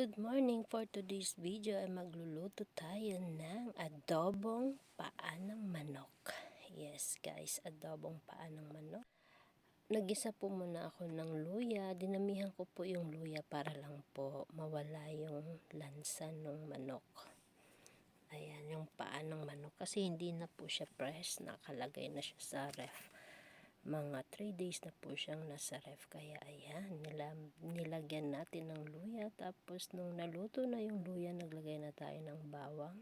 Good morning! For today's video ay magluluto tayo ng adobong paa ng manok. Yes guys, adobong paa ng manok. Nagisa po muna ako ng luya. Dinamihan ko po yung luya para lang po mawala yung lansa ng manok. Ayan, yung paa ng manok. Kasi hindi na po siya fresh. Nakalagay na siya sa ref. Mga 3 days na po siyang nasa ref. Kaya ayan, nilagyan natin ng luya. Tapos nung naluto na yung luya, naglagay na tayo ng bawang.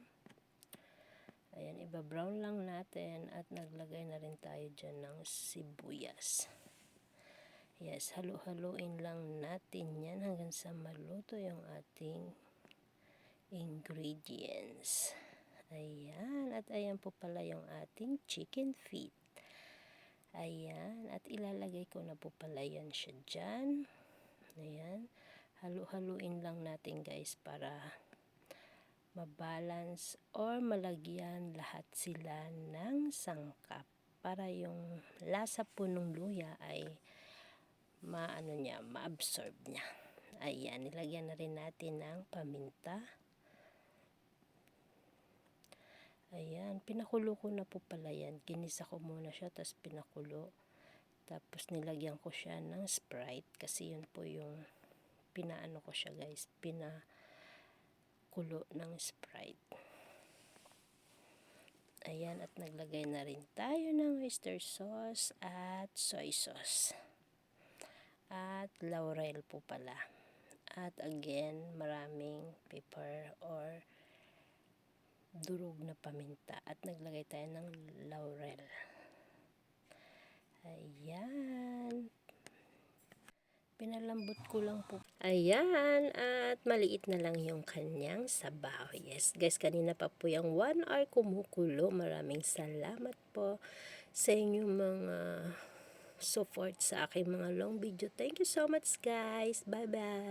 Ayan, iba-brown lang natin. At naglagay na rin tayo dyan ng sibuyas. Yes, halu-haluin lang natin yan hanggang sa maluto yung ating ingredients. Ayan, at ayan po pala yung ating chicken feet. Ayan, at ilalagay ko na po pala yan siya dyan. Ayan, halu-haluin lang natin guys para mabalance or malagyan lahat sila ng sangkap. Para yung lasa po ng luya ay ma-absorb niya. Ayan, nilagyan na rin natin ng paminta. Ayan, pinakulo ko na po pala yan. Ginisa ko muna siya, tapos pinakulo. Tapos nilagyan ko siya ng Sprite. Kasi yun po yung pinaano ko siya guys. Pinakulo ng Sprite. Ayan, at naglagay na rin tayo ng oyster sauce at soy sauce. At laurel po pala. At again, maraming pepper or durog na paminta. At naglagay tayo ng laurel. Ayan. Pinalambot ko lang po. Ayan. At maliit na lang yung kanyang sabaw. Yes guys, kanina pa po yung 1 hour kumukulo. Maraming salamat po sa inyong mga support sa aking mga long video. Thank you so much guys. Bye bye.